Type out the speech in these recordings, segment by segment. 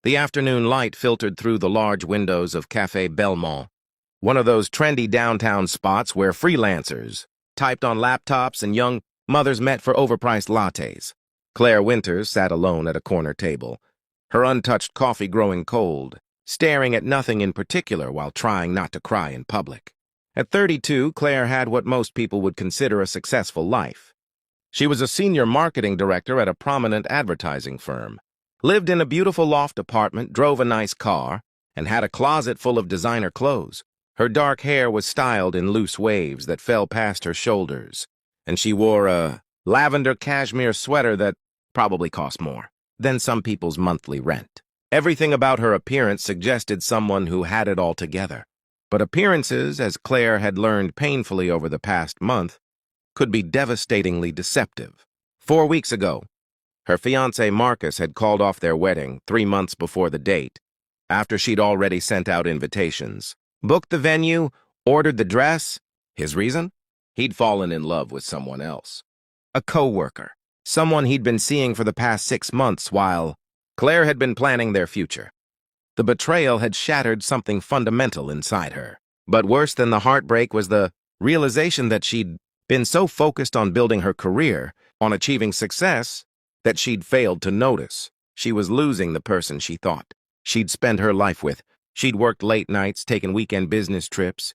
The afternoon light filtered through the large windows of Café Belmont, one of those trendy downtown spots where freelancers typed on laptops and young mothers met for overpriced lattes. Claire Winters sat alone at a corner table, her untouched coffee growing cold, staring at nothing in particular while trying not to cry in public. At 32, Claire had what most people would consider a successful life. She was a senior marketing director at a prominent advertising firm, lived in a beautiful loft apartment, drove a nice car, and had a closet full of designer clothes. Her dark hair was styled in loose waves that fell past her shoulders, and she wore a lavender cashmere sweater that probably cost more than some people's monthly rent. Everything about her appearance suggested someone who had it all together. But appearances, as Claire had learned painfully over the past month, could be devastatingly deceptive. 4 weeks ago, her fiancé Marcus had called off their wedding 3 months before the date, after she'd already sent out invitations, booked the venue, ordered the dress. His reason? He'd fallen in love with someone else. A co-worker, someone he'd been seeing for the past 6 months while Claire had been planning their future. The betrayal had shattered something fundamental inside her. But worse than the heartbreak was the realization that she'd been so focused on building her career, on achieving success, that she'd failed to notice she was losing the person she thought she'd spend her life with. She'd worked late nights, taken weekend business trips,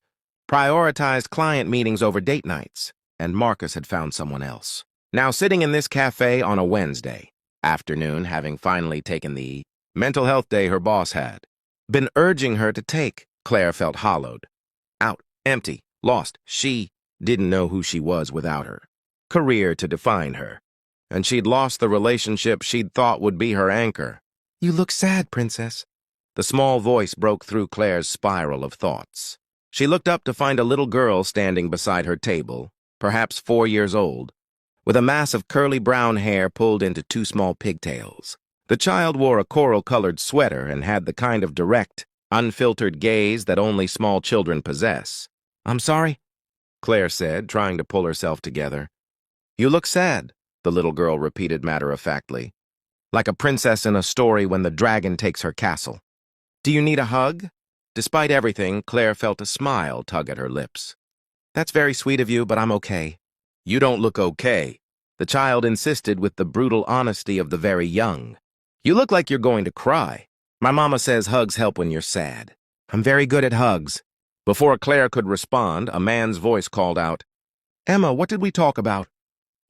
prioritized client meetings over date nights, and Marcus had found someone else. Now sitting in this cafe on a Wednesday afternoon, having finally taken the mental health day her boss had been urging her to take, Claire felt hollowed, out, empty, lost. She didn't know who she was without her career to define her, and she'd lost the relationship she'd thought would be her anchor. "You look sad, Princess." The small voice broke through Claire's spiral of thoughts. She looked up to find a little girl standing beside her table, perhaps 4 years old, with a mass of curly brown hair pulled into 2 small pigtails. The child wore a coral-colored sweater and had the kind of direct, unfiltered gaze that only small children possess. "I'm sorry," Claire said, trying to pull herself together. "You look sad," the little girl repeated matter-of-factly, like a princess in a story when the dragon takes her castle. "Do you need a hug?" Despite everything, Claire felt a smile tug at her lips. "That's very sweet of you, but I'm okay." "You don't look okay," the child insisted with the brutal honesty of the very young. "You look like you're going to cry. My mama says hugs help when you're sad." "I'm very good at hugs." Before Claire could respond, a man's voice called out, "Emma, what did we talk about?"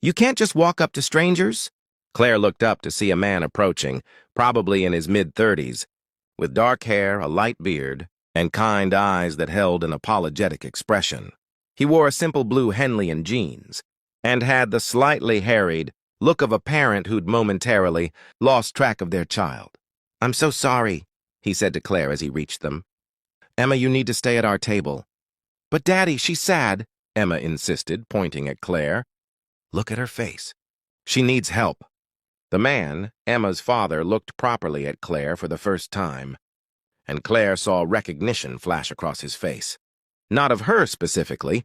"You can't just walk up to strangers." Claire looked up to see a man approaching, probably in his mid-30s, with dark hair, a light beard, and kind eyes that held an apologetic expression. He wore a simple blue Henley jeans, and had the slightly harried look of a parent who'd momentarily lost track of their child. "I'm so sorry," he said to Claire as he reached them. "Emma, you need to stay at our table." "But Daddy, she's sad," Emma insisted, pointing at Claire. "Look at her face. She needs help." The man, Emma's father, looked properly at Claire for the first time, and Claire saw recognition flash across his face. Not of her specifically,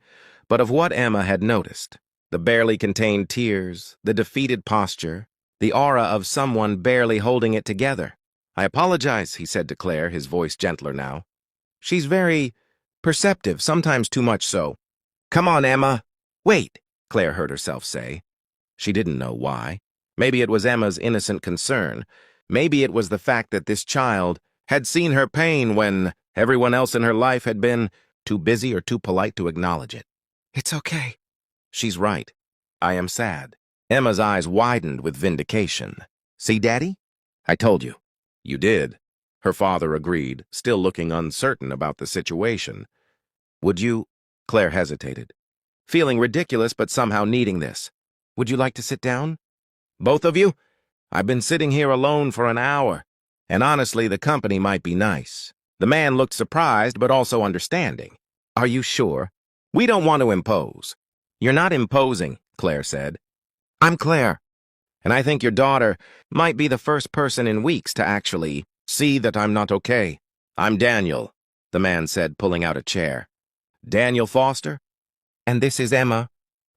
but of what Emma had noticed. The barely contained tears, the defeated posture, the aura of someone barely holding it together. "I apologize," he said to Claire, his voice gentler now. "She's very perceptive, sometimes too much so." "Come on, Emma." "Wait," Claire heard herself say. She didn't know why. Maybe it was Emma's innocent concern. Maybe it was the fact that this child had seen her pain when everyone else in her life had been too busy or too polite to acknowledge it. "It's okay." "She's right. I am sad." Emma's eyes widened with vindication. "See, Daddy? I told you." "You did," her father agreed, still looking uncertain about the situation. "Would you—" Claire hesitated, feeling ridiculous but somehow needing this. "Would you like to sit down?" "Both of you? I've been sitting here alone for an hour, and honestly, the company might be nice." The man looked surprised but also understanding. "Are you sure? We don't want to impose." "You're not imposing," Claire said. "I'm Claire, and I think your daughter might be the first person in weeks to actually see that I'm not okay." "I'm Daniel," the man said, pulling out a chair. "Daniel Foster? And this is Emma,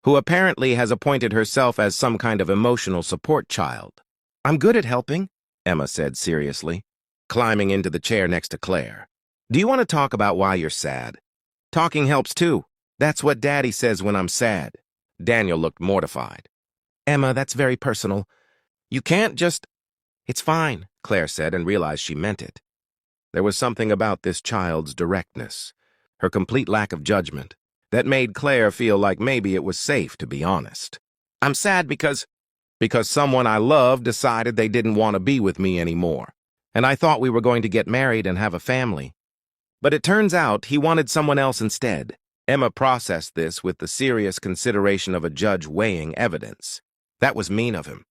who apparently has appointed herself as some kind of emotional support child." "I'm good at helping," Emma said seriously. climbing into the chair next to Claire. Do you want to talk about why you're sad? Talking helps too. That's what Daddy says when I'm sad. Daniel looked mortified. Emma, that's very personal. You can't just... It's fine, Claire said and realized she meant it. There was something about this child's directness, her complete lack of judgment, that made Claire feel like maybe it was safe to be honest. I'm sad because someone I love decided they didn't want to be with me anymore, and I thought we were going to get married and have a family. But it turns out he wanted someone else instead. Emma processed this with the serious consideration of a judge weighing evidence. That was mean of him.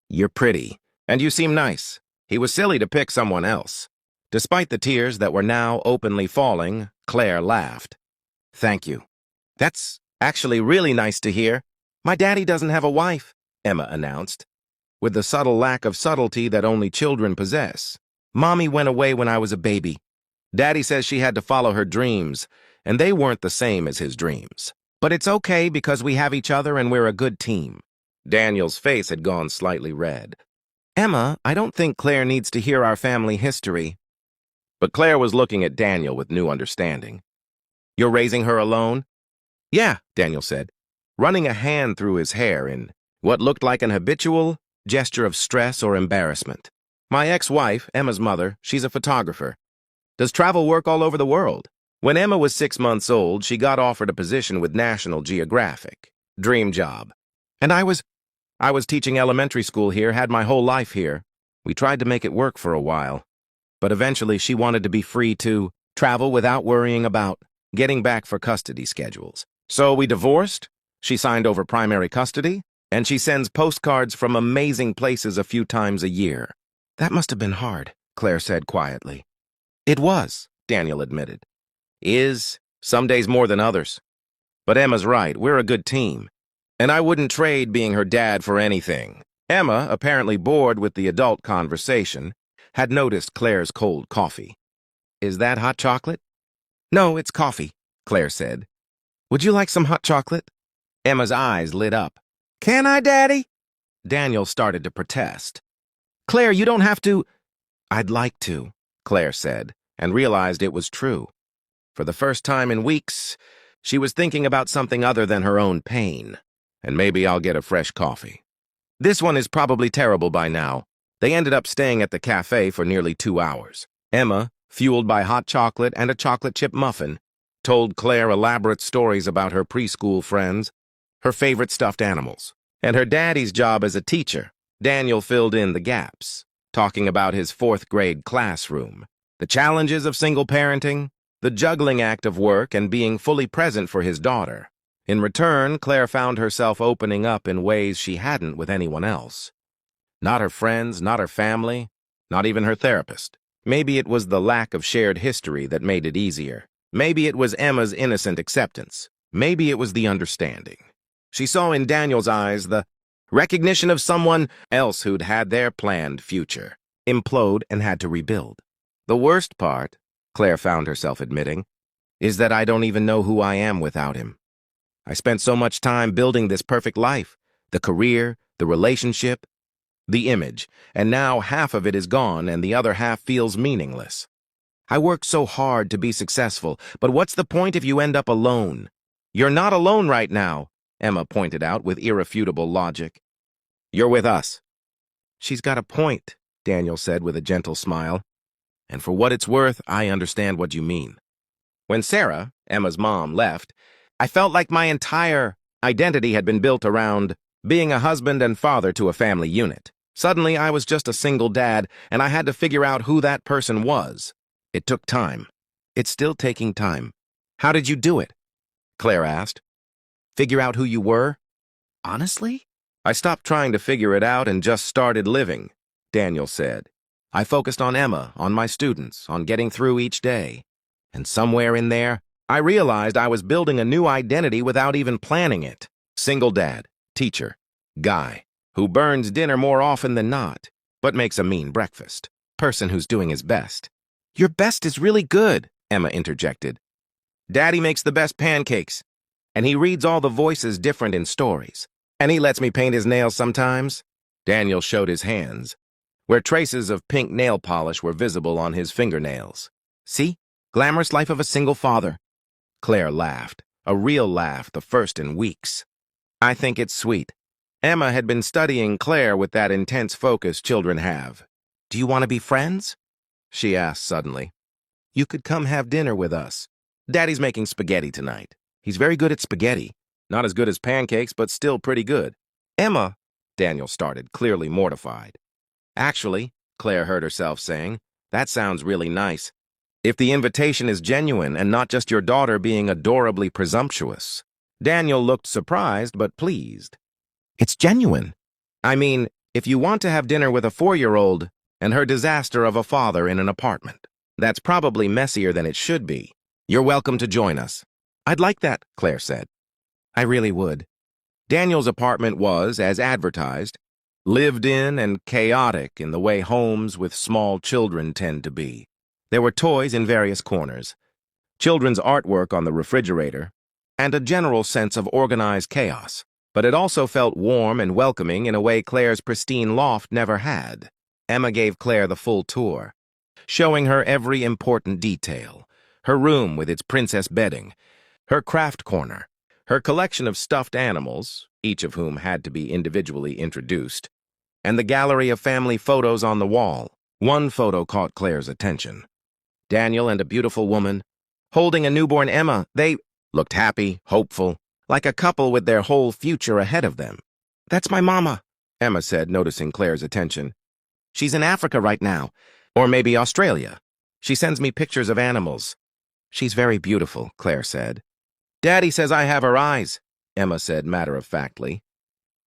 You're pretty, and you seem nice. He was silly to pick someone else. Despite the tears that were now openly falling, Claire laughed. Thank you. That's actually really nice to hear. My daddy doesn't have a wife, Emma announced, with the subtle lack of subtlety that only children possess. Mommy went away when I was a baby. Daddy says she had to follow her dreams, and they weren't the same as his dreams. But it's okay because we have each other and we're a good team. Daniel's face had gone slightly red. Emma, I don't think Claire needs to hear our family history. But Claire was looking at Daniel with new understanding. You're raising her alone? Yeah, Daniel said, running a hand through his hair in what looked like an habitual gesture of stress or embarrassment. My ex-wife, Emma's mother, she's a photographer. Does travel work all over the world. When Emma was 6 months old, she got offered a position with National Geographic. Dream job. And I was teaching elementary school here, had my whole life here. We tried to make it work for a while. But eventually she wanted to be free to travel without worrying about getting back for custody schedules. So we divorced, she signed over primary custody, and she sends postcards from amazing places a few times a year. That must have been hard, Claire said quietly. It was, Daniel admitted. Is, some days more than others. But Emma's right, we're a good team. And I wouldn't trade being her dad for anything. Emma, apparently bored with the adult conversation, had noticed Claire's cold coffee. Is that hot chocolate? No, it's coffee, Claire said. Would you like some hot chocolate? Emma's eyes lit up. Can I, Daddy? Daniel started to protest. Claire, you don't have to. I'd like to, Claire said, and realized it was true. For the first time in weeks, she was thinking about something other than her own pain. And maybe I'll get a fresh coffee. This one is probably terrible by now. They ended up staying at the cafe for nearly 2 hours. Emma, fueled by hot chocolate and a chocolate chip muffin, told Claire elaborate stories about her preschool friends, her favorite stuffed animals, and her daddy's job as a teacher. Daniel filled in the gaps, talking about his 4th grade classroom, the challenges of single parenting, the juggling act of work and being fully present for his daughter. In return, Claire found herself opening up in ways she hadn't with anyone else. Not her friends, not her family, not even her therapist. Maybe it was the lack of shared history that made it easier. Maybe it was Emma's innocent acceptance. Maybe it was the understanding. She saw in Daniel's eyes the recognition of someone else who'd had their planned future implode and had to rebuild. The worst part, Claire found herself admitting, is that I don't even know who I am without him. I spent so much time building this perfect life, the career, the relationship, the image, and now half of it is gone and the other half feels meaningless. I worked so hard to be successful, but what's the point if you end up alone? You're not alone right now, Emma pointed out with irrefutable logic. You're with us. She's got a point, Daniel said with a gentle smile. And for what it's worth, I understand what you mean. When Sarah, Emma's mom, left, I felt like my entire identity had been built around being a husband and father to a family unit. Suddenly, I was just a single dad, and I had to figure out who that person was. It took time. It's still taking time. How did you do it? Claire asked. Figure out who you were? Honestly? I stopped trying to figure it out and just started living, Daniel said. I focused on Emma, on my students, on getting through each day. And somewhere in there, I realized I was building a new identity without even planning it. Single dad, teacher, guy, who burns dinner more often than not, but makes a mean breakfast. Person who's doing his best. Your best is really good, Emma interjected. Daddy makes the best pancakes, and he reads all the voices different in stories. And he lets me paint his nails sometimes. Daniel showed his hands, where traces of pink nail polish were visible on his fingernails. "See? Glamorous life of a single father." Claire laughed, a real laugh, the first in weeks. "I think it's sweet." Emma had been studying Claire with that intense focus children have. "Do you want to be friends?" she asked suddenly. "You could come have dinner with us. Daddy's making spaghetti tonight. He's very good at spaghetti. Not as good as pancakes, but still pretty good." "Emma," Daniel started, clearly mortified. "Actually," Claire heard herself saying, "that sounds really nice. If the invitation is genuine and not just your daughter being adorably presumptuous." Daniel looked surprised but pleased. "It's genuine. I mean, if you want to have dinner with a 4-year-old and her disaster of a father in an apartment, that's probably messier than it should be. You're welcome to join us." "I'd like that," Claire said. "I really would." Daniel's apartment was, as advertised, lived in and chaotic in the way homes with small children tend to be. There were toys in various corners, children's artwork on the refrigerator, and a general sense of organized chaos. But it also felt warm and welcoming in a way Claire's pristine loft never had. Emma gave Claire the full tour, showing her every important detail: her room with its princess bedding, her craft corner, her collection of stuffed animals, each of whom had to be individually introduced, and the gallery of family photos on the wall. One photo caught Claire's attention. Daniel and a beautiful woman, holding a newborn Emma. They looked happy, hopeful, like a couple with their whole future ahead of them. "That's my mama," Emma said, noticing Claire's attention. "She's in Africa right now, or maybe Australia. She sends me pictures of animals." "She's very beautiful," Claire said. "Daddy says I have her eyes," Emma said matter-of-factly.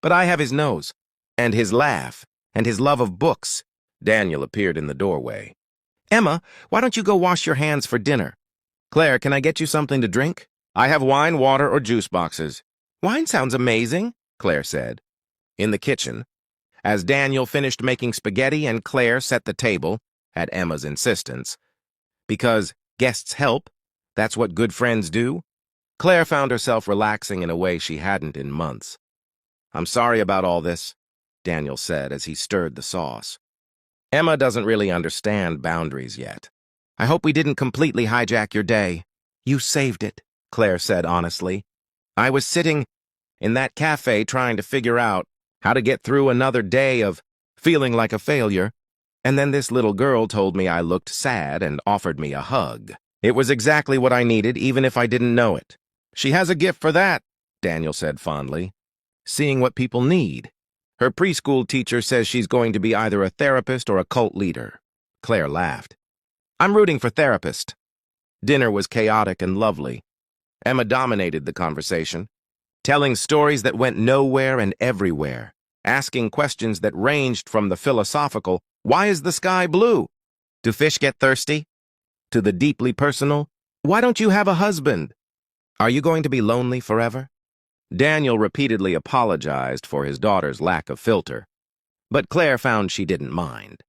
"But I have his nose, and his laugh, and his love of books." Daniel appeared in the doorway. "Emma, why don't you go wash your hands for dinner?" "Claire, can I get you something to drink? I have wine, water, or juice boxes." "Wine sounds amazing," Claire said. In the kitchen, as Daniel finished making spaghetti and Claire set the table, at Emma's insistence, because guests help, that's what good friends do, Claire found herself relaxing in a way she hadn't in months. "I'm sorry about all this," Daniel said as he stirred the sauce. "Emma doesn't really understand boundaries yet. I hope we didn't completely hijack your day." "You saved it," Claire said honestly. "I was sitting in that cafe trying to figure out how to get through another day of feeling like a failure, and then this little girl told me I looked sad and offered me a hug. It was exactly what I needed, even if I didn't know it." "She has a gift for that," Daniel said fondly. "Seeing what people need. Her preschool teacher says she's going to be either a therapist or a cult leader." Claire laughed. "I'm rooting for therapist." Dinner was chaotic and lovely. Emma dominated the conversation, telling stories that went nowhere and everywhere, asking questions that ranged from the philosophical, "Why is the sky blue?" "Do fish get thirsty?" to the deeply personal, "Why don't you have a husband? Are you going to be lonely forever?" Daniel repeatedly apologized for his daughter's lack of filter, but Claire found she didn't mind.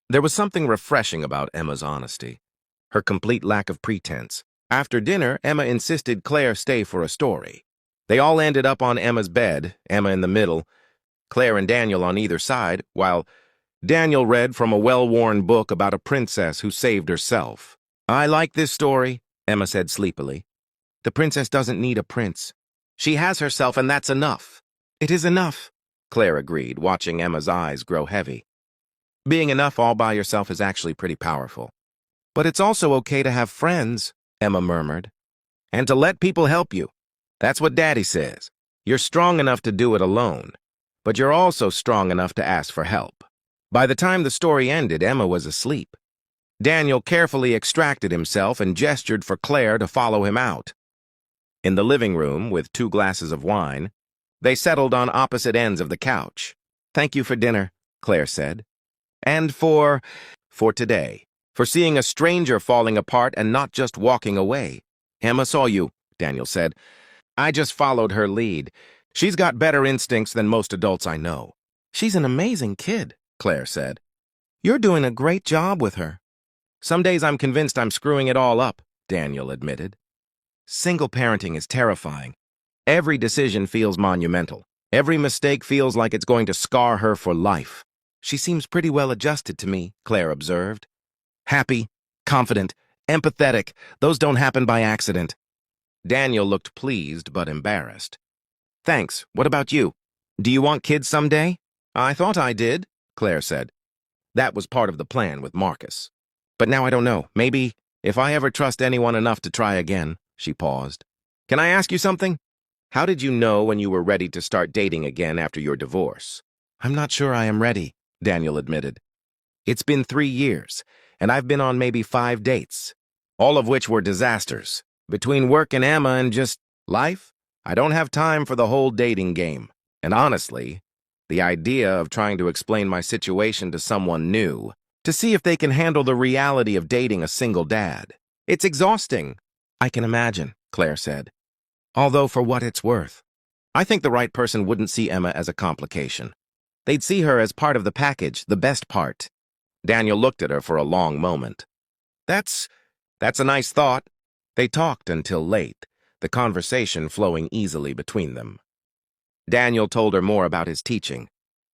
There was something refreshing about Emma's honesty, her complete lack of pretense. After dinner, Emma insisted Claire stay for a story. They all ended up on Emma's bed, Emma in the middle, Claire and Daniel on either side, while Daniel read from a well-worn book about a princess who saved herself. "I like this story," Emma said sleepily. "The princess doesn't need a prince. She has herself, and that's enough." "It is enough," Claire agreed, watching Emma's eyes grow heavy. "Being enough all by yourself is actually pretty powerful. But it's also okay to have friends," Emma murmured, "and to let people help you. That's what Daddy says. You're strong enough to do it alone, but you're also strong enough to ask for help." By the time the story ended, Emma was asleep. Daniel carefully extracted himself and gestured for Claire to follow him out. In the living room, with 2 glasses of wine, they settled on opposite ends of the couch. "Thank you for dinner," Claire said. "And for today. For seeing a stranger falling apart and not just walking away." "Emma saw you," Daniel said. "I just followed her lead. She's got better instincts than most adults I know." "She's an amazing kid," Claire said. "You're doing a great job with her." "Some days I'm convinced I'm screwing it all up," Daniel admitted. "Single parenting is terrifying. Every decision feels monumental. Every mistake feels like it's going to scar her for life." She seems pretty well adjusted to me, Claire observed. Happy, confident, empathetic. Those don't happen by accident. Daniel looked pleased but embarrassed. Thanks. What about you? Do you want kids someday? I thought I did, Claire said. That was part of the plan with Marcus. But now I don't know. Maybe if I ever trust anyone enough to try again. She paused. Can I ask you something? How did you know when you were ready to start dating again after your divorce? I'm not sure I am ready, Daniel admitted. It's been 3 years, and I've been on maybe 5 dates, all of which were disasters. Between work and Emma and just life, I don't have time for the whole dating game. And honestly, the idea of trying to explain my situation to someone new, to see if they can handle the reality of dating a single dad, it's exhausting. I can imagine, Claire said. Although for what it's worth, I think the right person wouldn't see Emma as a complication. They'd see her as part of the package, the best part. Daniel looked at her for a long moment. That's a nice thought. They talked until late, the conversation flowing easily between them. Daniel told her more about his teaching,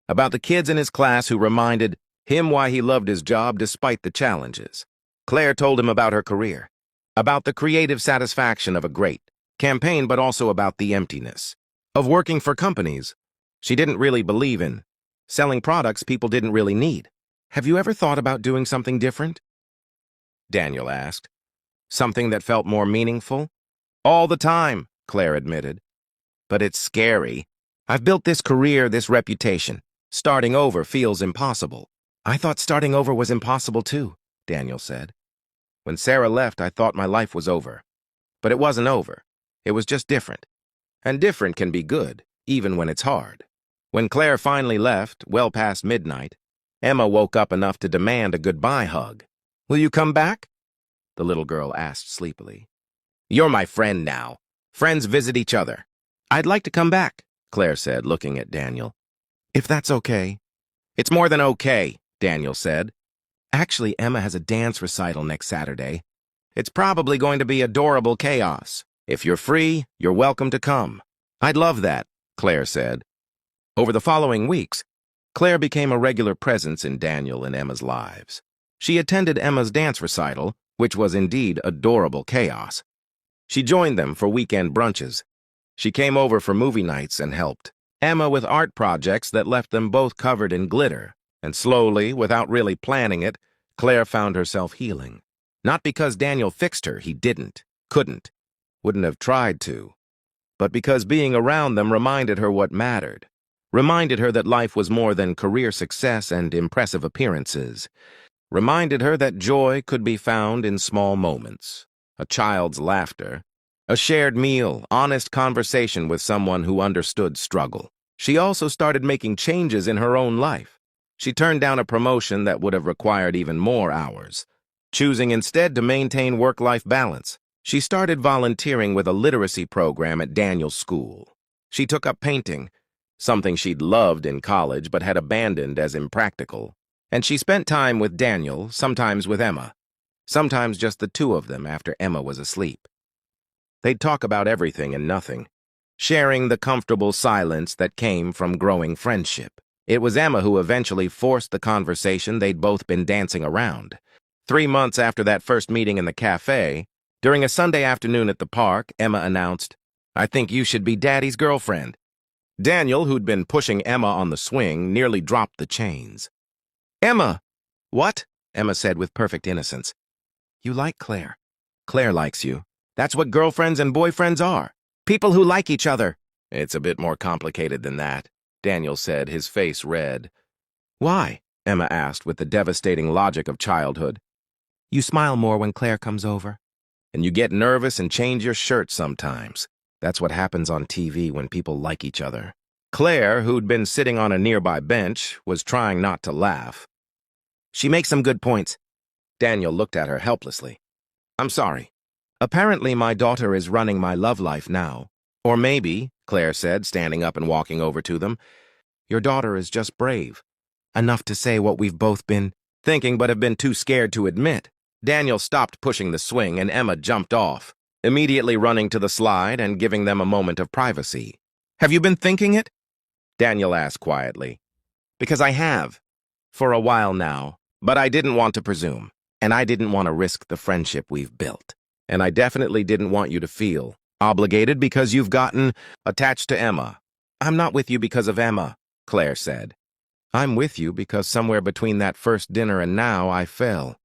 about the kids in his class who reminded him why he loved his job despite the challenges. Claire told him about her career, about the creative satisfaction of a great campaign, but also about the emptiness of working for companies she didn't really believe in, selling products people didn't really need. Have you ever thought about doing something different? Daniel asked. Something that felt more meaningful? All the time, Claire admitted. But it's scary. I've built this career, this reputation. Starting over feels impossible. I thought starting over was impossible too, Daniel said. When Sarah left, I thought my life was over. But it wasn't over. It was just different. And different can be good, even when it's hard. When Claire finally left, well past midnight, Emma woke up enough to demand a goodbye hug. Will you come back? The little girl asked sleepily. You're my friend now. Friends visit each other. I'd like to come back, Claire said, looking at Daniel. If that's okay. It's more than okay, Daniel said. Actually, Emma has a dance recital next Saturday. It's probably going to be adorable chaos. If you're free, you're welcome to come. I'd love that, Claire said. Over the following weeks, Claire became a regular presence in Daniel and Emma's lives. She attended Emma's dance recital, which was indeed adorable chaos. She joined them for weekend brunches. She came over for movie nights and helped Emma with art projects that left them both covered in glitter. And slowly, without really planning it, Claire found herself healing. Not because Daniel fixed her, he didn't, couldn't, wouldn't have tried to, but because being around them reminded her what mattered, reminded her that life was more than career success and impressive appearances, reminded her that joy could be found in small moments, a child's laughter, a shared meal, honest conversation with someone who understood struggle. She also started making changes in her own life. She turned down a promotion that would have required even more hours, choosing instead to maintain work-life balance. She started volunteering with a literacy program at Daniel's school. She took up painting, something she'd loved in college but had abandoned as impractical. And she spent time with Daniel, sometimes with Emma, sometimes just the two of them after Emma was asleep. They'd talk about everything and nothing, sharing the comfortable silence that came from growing friendship. It was Emma who eventually forced the conversation they'd both been dancing around. 3 months after that first meeting in the cafe, during a Sunday afternoon at the park, Emma announced, I think you should be Daddy's girlfriend. Daniel, who'd been pushing Emma on the swing, nearly dropped the chains. Emma! What? Emma said with perfect innocence. You like Claire. Claire likes you. That's what girlfriends and boyfriends are. People who like each other. It's a bit more complicated than that, Daniel said, his face red. Why? Emma asked with the devastating logic of childhood. You smile more when Claire comes over. And you get nervous and change your shirt sometimes. That's what happens on TV when people like each other. Claire, who'd been sitting on a nearby bench, was trying not to laugh. She makes some good points. Daniel looked at her helplessly. I'm sorry. Apparently my daughter is running my love life now. Or maybe, Claire said, standing up and walking over to them, your daughter is just brave. Enough to say what we've both been thinking but have been too scared to admit. Daniel stopped pushing the swing and Emma jumped off, immediately running to the slide and giving them a moment of privacy. Have you been thinking it? Daniel asked quietly. Because I have. For a while now, but I didn't want to presume, and I didn't want to risk the friendship we've built. And I definitely didn't want you to feel obligated because you've gotten attached to Emma. I'm not with you because of Emma, Claire said. I'm with you because somewhere between that first dinner and now I fell.